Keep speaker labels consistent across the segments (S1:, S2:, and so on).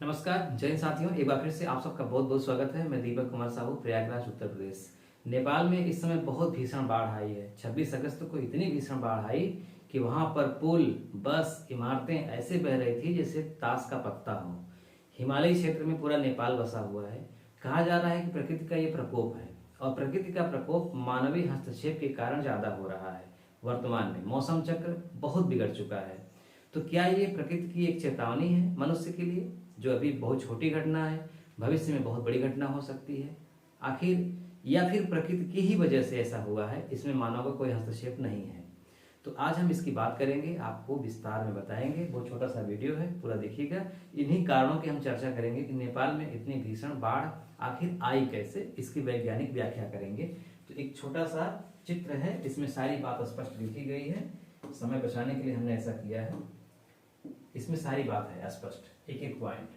S1: नमस्कार जय हिंद साथियों, एक बार फिर से आप सबका बहुत बहुत स्वागत है। मैं दीपक कुमार साहू, प्रयागराज उत्तर प्रदेश। नेपाल में इस समय बहुत भीषण बाढ़ आई है। 26 अगस्त को इतनी भीषण बाढ़ आई कि वहां पर पुल, बस, इमारतें ऐसे बह रही थी जैसे ताश का पत्ता हो। हिमालयी क्षेत्र में पूरा नेपाल बसा हुआ है। कहा जा रहा है कि प्रकृति का ये प्रकोप है और प्रकृति का प्रकोप मानवीय हस्तक्षेप के कारण ज्यादा हो रहा है। वर्तमान में मौसम चक्र बहुत बिगड़ चुका है। तो क्या ये प्रकृति की एक चेतावनी है मनुष्य के लिए, जो अभी बहुत छोटी घटना है, भविष्य में बहुत बड़ी घटना हो सकती है आखिर, या फिर प्रकृति की ही वजह से ऐसा हुआ है, इसमें मानव का कोई हस्तक्षेप नहीं है। तो आज हम इसकी बात करेंगे, आपको विस्तार में बताएंगे। बहुत छोटा सा वीडियो है, पूरा देखिएगा। इन्हीं कारणों की हम चर्चा करेंगे कि नेपाल में इतनी भीषण बाढ़ आखिर आई कैसे, इसकी वैज्ञानिक व्याख्या करेंगे। तो एक छोटा सा चित्र है, इसमें सारी बात स्पष्ट लिखी गई है। समय बचाने के लिए हमने ऐसा किया है। इसमें सारी बात है स्पष्ट, एक एक पॉइंट।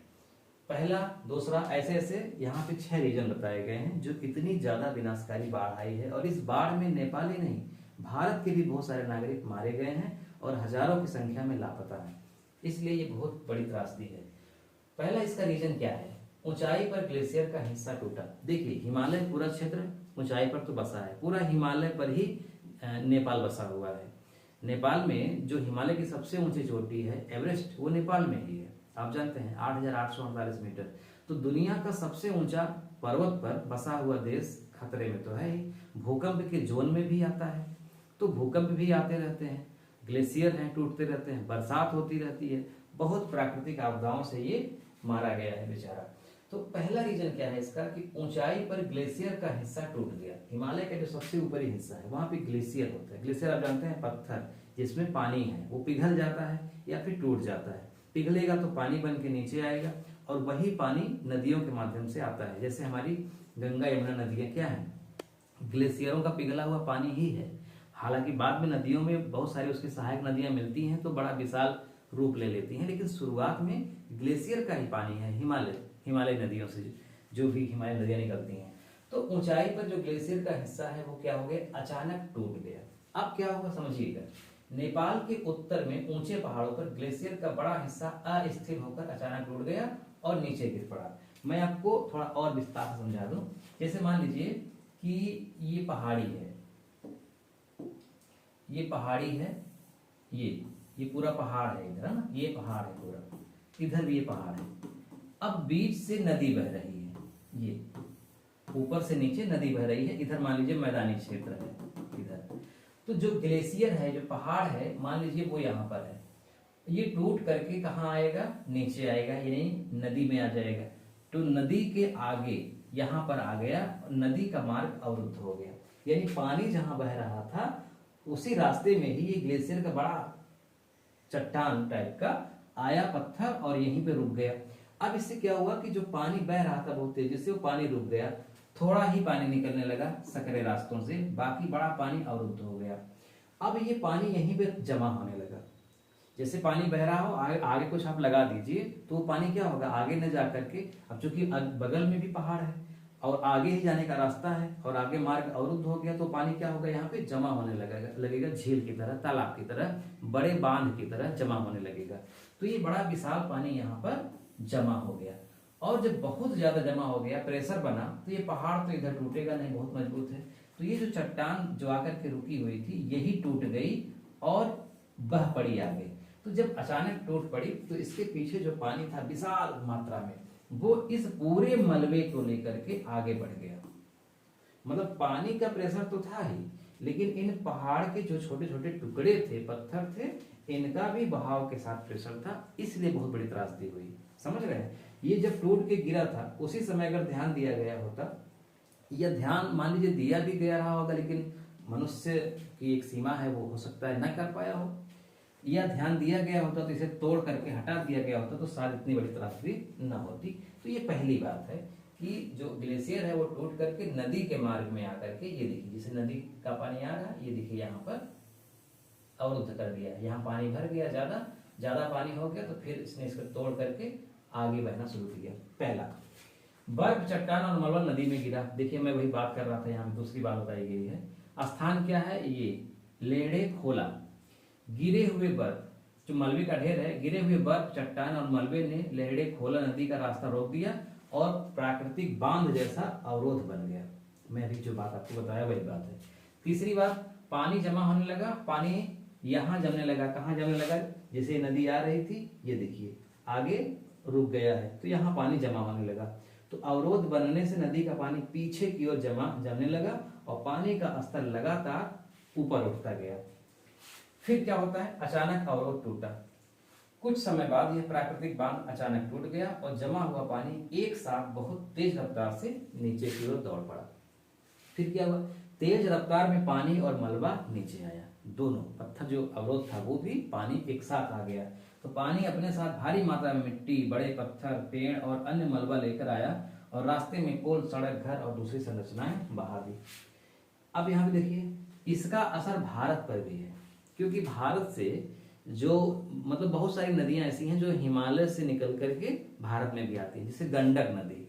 S1: पहला, दूसरा, ऐसे ऐसे यहाँ पे 6 रीजन बताए गए हैं जो इतनी ज्यादा विनाशकारी बाढ़ आई है। और इस बाढ़ में नेपाल ही नहीं, भारत के भी बहुत सारे नागरिक मारे गए हैं और हजारों की संख्या में लापता है। इसलिए ये बहुत बड़ी त्रासदी है। पहला इसका रीजन क्या है? ऊंचाई पर ग्लेशियर का हिस्सा टूटा। देखिए, हिमालय पूरा क्षेत्र ऊंचाई पर तो बसा है, पूरा हिमालय पर ही नेपाल बसा हुआ है। नेपाल में जो हिमालय की सबसे ऊंची चोटी है एवरेस्ट, वो नेपाल में ही है। आप जानते हैं 8,848 मीटर। तो दुनिया का सबसे ऊंचा पर्वत पर बसा हुआ देश खतरे में तो है ही। भूकंप के जोन में भी आता है। तो भूकंप भी आते रहते हैं, ग्लेशियर हैं टूटते रहते हैं, बरसात होती रहती है। बहुत प्राकृतिक आपदाओं से ये मारा गया है बेचारा। तो पहला रीजन क्या है इसका कि ऊंचाई पर ग्लेशियर का हिस्सा टूट गया। हिमालय का जो सबसे ऊपरी हिस्सा है वहां पे ग्लेशियर होता है। ग्लेशियर आप जानते हैं, पत्थर जिसमें पानी है, वो पिघल जाता है या फिर टूट जाता है। पिघलेगा तो पानी बन के नीचे आएगा और वही पानी नदियों के माध्यम से आता है। जैसे हमारी गंगा यमुना नदियां क्या है, ग्लेशियरों का पिघला हुआ पानी ही है। हालांकि बाद में नदियों में बहुत सारी उसकी सहायक नदियां मिलती हैं तो बड़ा विशाल रूप ले लेती हैं, लेकिन शुरुआत में ग्लेशियर का ही पानी है। हिमालय नदियों से जो भी हिमालय नदियां निकलती हैं। तो ऊंचाई पर जो ग्लेशियर का हिस्सा है वो क्या हो गया, अचानक टूट गया। अब क्या होगा समझिएगा। नेपाल के उत्तर में ऊंचे पहाड़ों पर ग्लेशियर का बड़ा हिस्सा अस्थिर होकर अचानक टूट गया और नीचे गिर पड़ा। मैं आपको थोड़ा और विस्तार से समझा दूं। जैसे मान लीजिए कि ये पहाड़ी है, ये पहाड़ी है, ये पूरा पहाड़ है इधर, है ना, ये पहाड़ है पूरा, इधर भी ये पहाड़ है। अब बीच से नदी बह रही है, ये ऊपर से नीचे नदी बह रही है। इधर मान लीजिए मैदानी क्षेत्र है इधर। तो जो ग्लेशियर है, जो पहाड़ है, मान लीजिए वो यहाँ पर है। ये टूट करके कहाँ आएगा, नीचे आएगा, यानी नदी में आ जाएगा। तो नदी के आगे यहाँ पर आ गया, नदी का मार्ग अवरुद्ध हो गया। यानी पानी जहां बह रहा था उसी रास्ते में ही ये ग्लेशियर का बड़ा चट्टान टाइप का आया पत्थर और यहीं पे रुक गया। अब इससे क्या हुआ कि जो पानी बह रहा था बहुत तेजी से, वो पानी रुक गया। थोड़ा ही पानी निकलने लगा सकरे रास्तों से, बाकी बड़ा पानी अवरुद्ध हो गया। अब ये पानी यहीं पे जमा होने लगा। जैसे पानी बह रहा हो, आगे कुछ आप लगा दीजिए तो वो पानी क्या होगा, आगे न जा करके, अब चूंकि बगल में भी पहाड़ है और आगे ही जाने का रास्ता है और आगे मार्ग अवरुद्ध हो गया, तो पानी क्या होगा, यहाँ पे जमा होने लगेगा झील की तरह, तालाब की तरह, बड़े बांध की तरह जमा होने लगेगा। तो ये बड़ा विशाल पानी यहाँ पर जमा हो गया। और जब बहुत ज्यादा जमा हो गया, प्रेशर बना, तो ये पहाड़ तो इधर टूटेगा नहीं, बहुत मजबूत है। तो ये जो चट्टान जो आकर के रुकी हुई थी, यही टूट गई और बह पड़ी आगे। तो जब अचानक टूट पड़ी तो इसके पीछे जो पानी था विशाल मात्रा में, वो इस पूरे मलबे को लेकर के आगे बढ़ गया। मतलब पानी का प्रेशर तो था ही, लेकिन इन पहाड़ के जो छोटे छोटे टुकड़े थे, पत्थर थे, इनका भी बहाव के साथ प्रेशर था, इसलिए बहुत बड़ी त्रासदी हुई। समझ रहे हैं? ये जब टूट के गिरा था, उसी समय अगर ध्यान दिया गया होता, या ध्यान मान लीजिए दिया भी गया रहा होगा, लेकिन मनुष्य की एक सीमा है, वो हो सकता है न कर पाया हो, या ध्यान दिया गया होता तो इसे तोड़ करके हटा दिया गया होता तो शायद इतनी बड़ी त्रासदी न होती। तो ये पहली बात है कि जो ग्लेशियर है वो टूट करके नदी के मार्ग में आकर के, ये देखिए जैसे नदी का पानी आ रहा है, ये देखिए यहाँ पर अवरुद्ध कर दिया। यहाँ पानी भर गया, ज्यादा पानी हो गया, तो फिर इसने इसको तोड़ करके आगे बहना शुरू किया। पहला, बर्फ, चट्टान और मलबा नदी में गिरा। देखिए मैं वही बात कर रहा था, यहाँ दूसरी बात बताई गई है। स्थान क्या है, ये लेढ़े खोला। गिरे हुए बर्फ जो मलबे का ढेर है, गिरे हुए बर्फ, चट्टान और मलबे ने लेहड़े खोला नदी का रास्ता रोक दिया और प्राकृतिक बांध जैसा अवरोध बन गया। मैं अभी जो बात आपको बताया वही बात है। तीसरी बात, पानी जमा होने लगा। पानी यहाँ जमने लगा। कहाँ जमने लगा? जैसे नदी आ रही थी, ये देखिए आगे रुक गया है, तो यहाँ पानी जमा होने लगा। तो अवरोध बनने से नदी का पानी पीछे की ओर जमने लगा और पानी का स्तर लगातार ऊपर उठता गया। फिर क्या होता है? अचानक अवरोध टूटा। कुछ समय बाद यह प्राकृतिक बांध अचानक टूट गया और जमा हुआ पानी एक साथ बहुत तेज रफ्तार से नीचे की ओर दौड़ पड़ा। फिर क्या हुआ? तेज रफ्तार में पानी और मलबा नीचे आया। दोनों पत्थर जो अवरोध था वो भी पानी एक साथ आ गया। तो पानी अपने साथ भारी मात्रा में मिट्टी, बड़े पत्थर, पेड़ और अन्य मलबा लेकर आया और रास्ते में पुल, सड़क, घर और दूसरी संरचनाएं बहा दी। अब यहाँ पे देखिए, इसका असर भारत पर भी है, क्योंकि भारत से जो मतलब बहुत सारी नदियां ऐसी हैं जो हिमालय से निकल करके भारत में भी आती है। जैसे गंडक नदी,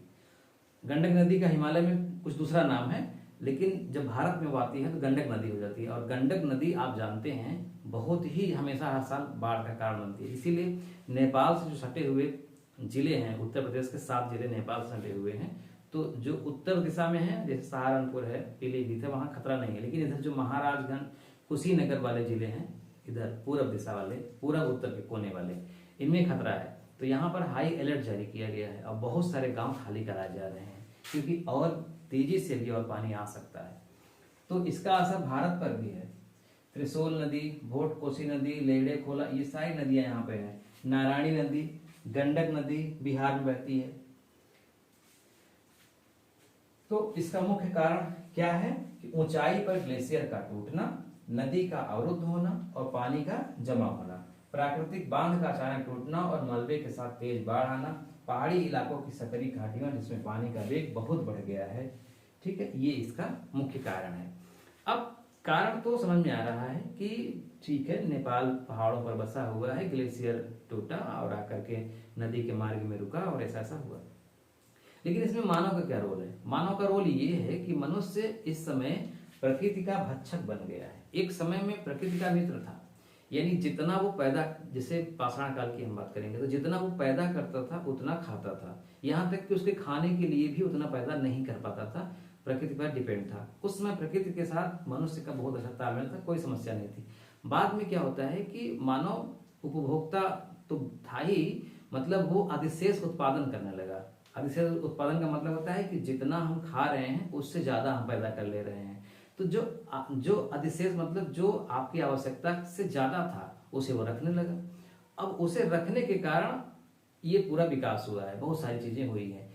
S1: गंडक नदी का हिमालय में कुछ दूसरा नाम है, लेकिन जब भारत में वो आती है तो गंडक नदी हो जाती है। और गंडक नदी आप जानते हैं बहुत ही हमेशा हर साल बाढ़ का कारण बनती है। इसीलिए नेपाल से जो सटे हुए जिले हैं, उत्तर प्रदेश के 7 जिले नेपाल से सटे हुए हैं, तो जो उत्तर दिशा में है, जैसे सहारनपुर है, पीलीभीत है, वहां खतरा नहीं है। लेकिन इधर जो महाराजगंज, कुशीनगर वाले जिले हैं, इधर पूर्व दिशा वाले, पूर्व उत्तर के कोने वाले, इनमें खतरा है। तो यहाँ पर हाई अलर्ट जारी किया गया है और बहुत सारे गांव खाली कराए जा रहे हैं, क्योंकि और तेजी से भी और पानी आ सकता है। तो इसका असर भारत पर भी है। त्रिशूल नदी, भोट कोसी नदी, लेहड़े खोला, ये सारी नदियां यहाँ पे हैं। नारायणी नदी, गंडक नदी बिहार में बहती है। तो इसका मुख्य कारण क्या है कि ऊंचाई पर ग्लेशियर का टूटना, नदी का अवरुद्ध होना और पानी का जमा होना, प्राकृतिक बांध का अचानक टूटना और मलबे के साथ तेज बाढ़ आना, पहाड़ी इलाकों की सकरी घाटियां जिसमें पानी का वेग बहुत बढ़ गया है। ठीक है, ये इसका मुख्य कारण है। अब कारण तो समझ में आ रहा है कि ठीक है, नेपाल पहाड़ों पर बसा हुआ है, ग्लेशियर टूटा और आकर के नदी के मार्ग में रुका और ऐसा ऐसा हुआ। लेकिन इसमें मानव का क्या रोल है? मानव का रोल ये है कि मनुष्य इस समय प्रकृति का भक्षक बन गया है। एक समय में प्रकृति का मित्र था, यानी जितना वो पैदा, जैसे पाषाण काल की हम बात करेंगे तो जितना वो पैदा करता था उतना खाता था, यहाँ तक कि उसके खाने के लिए भी उतना पैदा नहीं कर पाता था, प्रकृति पर डिपेंड था। उस समय प्रकृति के साथ मनुष्य का बहुत अच्छा तालमेल था, कोई समस्या नहीं थी। बाद में क्या होता है कि मानव उपभोक्ता तो था ही, मतलब वो अधिशेष उत्पादन करने लगा। अधिशेष उत्पादन का मतलब होता है कि जितना हम खा रहे हैं उससे ज्यादा हम पैदा कर ले रहे हैं। तो जो अधिशेष मतलब जो आपकी आवश्यकता से ज्यादा था उसे वो रखने लगा। अब उसे रखने के कारण ये पूरा विकास हुआ है, बहुत सारी चीजें हुई हैं,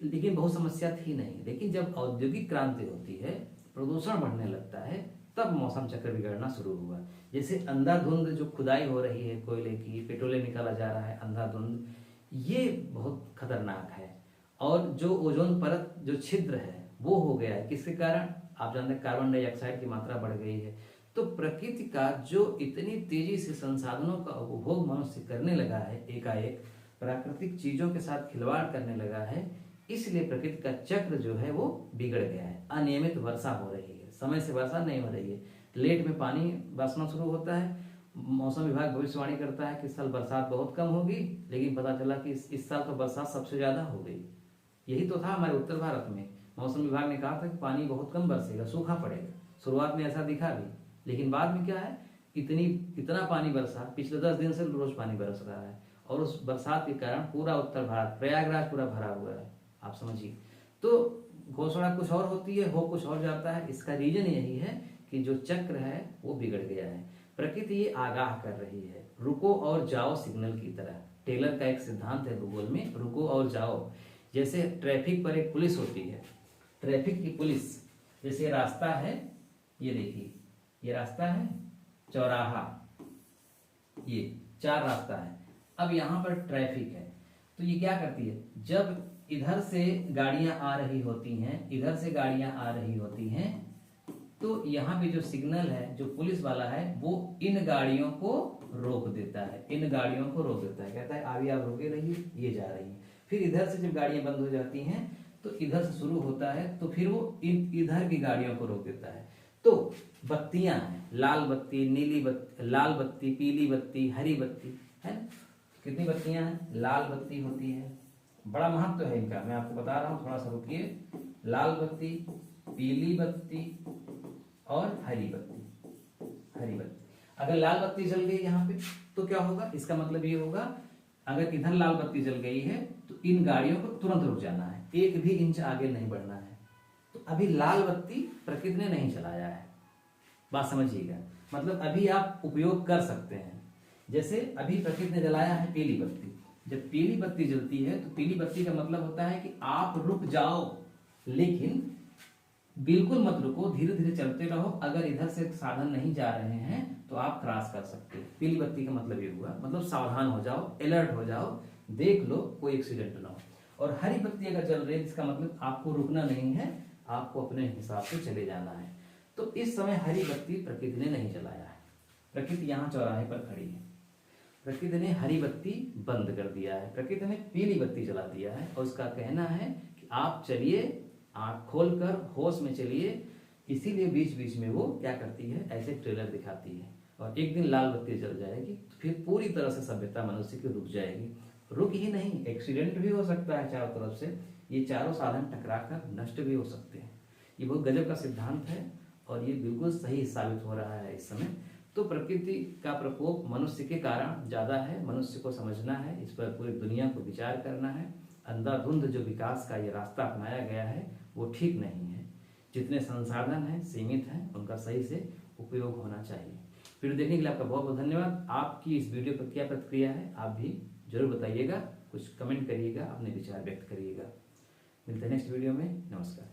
S1: लेकिन बहुत समस्या थी नहीं। लेकिन जब औद्योगिक क्रांति होती है, प्रदूषण बढ़ने लगता है, तब मौसम चक्र बिगड़ना शुरू हुआ। जैसे अंधाधुंध जो खुदाई हो रही है कोयले की, पेट्रोलियम निकाला जा रहा है अंधाधुंध, ये बहुत खतरनाक है। और जो ओजोन परत जो छिद्र है वो हो गया है, किसके कारण? आप जानते हैं कार्बन डाइऑक्साइड की मात्रा बढ़ गई है। तो प्रकृति का जो इतनी तेजी से संसाधनों का उपभोग मनुष्य करने लगा है, एकाएक प्राकृतिक चीजों के साथ खिलवाड़ करने लगा है, इसलिए प्रकृति का चक्र जो है वो बिगड़ गया है। अनियमित वर्षा हो रही है, समय से वर्षा नहीं हो रही है, लेट में पानी बरसना शुरू होता है। मौसम विभाग भविष्यवाणी करता है कि इस साल बरसात बहुत कम होगी, लेकिन पता चला कि इस साल तो बरसात सबसे ज्यादा हो गई। यही तो था हमारे उत्तर भारत में। मौसम विभाग ने कहा था कि पानी बहुत कम बरसेगा, सूखा पड़ेगा। शुरुआत में ऐसा दिखा भी, लेकिन बाद में क्या है, इतना पानी बरसा, पिछले 10 दिन से रोज पानी बरस रहा है और उस बरसात के कारण पूरा उत्तर भारत, प्रयागराज पूरा भरा हुआ है। आप समझिए, तो घोषणा कुछ और होती है, हो कुछ और जाता है। इसका रीजन यही है कि जो चक्र है वो बिगड़ गया है। प्रकृति ये आगाह कर रही है, रुको और जाओ सिग्नल की तरह। टेलर का एक सिद्धांत है भूगोल में, रुको और जाओ। जैसे ट्रैफिक पर एक पुलिस होती है, ट्रैफिक की पुलिस, जैसे रास्ता है, ये देखिए ये रास्ता है, चौराहा, ये 4 रास्ता है। अब यहाँ पर ट्रैफिक है, तो ये क्या करती है, जब इधर से गाड़ियां आ रही होती हैं, इधर से गाड़ियां आ रही होती हैं, तो यहाँ पे जो सिग्नल है, जो पुलिस वाला है, वो इन गाड़ियों को रोक देता है, इन गाड़ियों को रोक देता है, कहता है अभी आप रुके रहिए, ये जा रही है। फिर इधर से जब गाड़ियां बंद हो जाती हैं तो इधर से शुरू होता है, तो फिर वो इधर की गाड़ियों को रोक देता है। तो बत्तियां हैं, लाल बत्ती, नीली बत्ती, लाल बत्ती, पीली बत्ती, हरी बत्ती, है ना। कितनी बत्तियां हैं? लाल बत्ती होती है, बड़ा महत्व है इनका, मैं आपको बता रहा हूं, थोड़ा सा रुकिए। लाल बत्ती, पीली बत्ती और हरी बत्ती। हरी बत्ती, अगर लाल बत्ती जल गई यहाँ पे तो क्या होगा? इसका मतलब ये होगा, अगर इधर लाल बत्ती जल गई है तो इन गाड़ियों को तुरंत रुक जाना है, 1 भी इंच आगे नहीं बढ़ना है। तो अभी लाल बत्ती प्रकृति ने नहीं जलाया है, बात समझिएगा। मतलब अभी आप उपयोग कर सकते हैं। जैसे अभी प्रकृति ने जलाया है पीली बत्ती, जब पीली बत्ती जलती है तो पीली बत्ती का मतलब होता है कि आप रुक जाओ, लेकिन बिल्कुल मत रुको, धीरे धीरे चलते रहो। अगर इधर से साधन नहीं जा रहे हैं तो आप क्रॉस कर सकते हो। पीली बत्ती का मतलब ये हुआ, मतलब सावधान हो जाओ, अलर्ट हो जाओ, देख लो कोई एक्सीडेंट ना हो। और हरी बत्ती अगर जल रही है इसका मतलब आपको रुकना नहीं है, आपको अपने हिसाब से चले जाना है। तो इस समय हरी बत्ती प्रकृति ने नहीं जलाया है, प्रकृति यहाँ चौराहे पर खड़ी है, प्रकृति ने हरी बत्ती बंद कर दिया है, प्रकृति ने पीली बत्ती जला दिया है। और उसका कहना है कि आप चलिए, आंख खोलकर होश में चलिए। इसीलिए बीच बीच में वो क्या करती है, ऐसे ट्रेलर दिखाती है। और एक दिन लाल बत्ती जल जाएगी तो फिर पूरी तरह से सभ्यता मनुष्य की रुक जाएगी। रुक ही नहीं, एक्सीडेंट भी हो सकता है चारों तरफ से, ये चारों साधन टकरा कर नष्ट भी हो सकते हैं। ये बहुत गजब का सिद्धांत है और ये बिल्कुल सही साबित हो रहा है इस समय। तो प्रकृति का प्रकोप मनुष्य के कारण ज्यादा है, मनुष्य को समझना है, इस पर पूरी दुनिया को विचार करना है। अंधाधुंध जो विकास का ये रास्ता अपनाया गया है वो ठीक नहीं है। जितने संसाधन हैं सीमित हैं, उनका सही से उपयोग होना चाहिए। वीडियो देखने के लिए आपका बहुत बहुत धन्यवाद। आपकी इस वीडियो पर क्या प्रतिक्रिया है आप भी जरूर बताइएगा, कुछ कमेंट करिएगा, अपने विचार व्यक्त करिएगा। मिलते हैं नेक्स्ट वीडियो में, नमस्कार।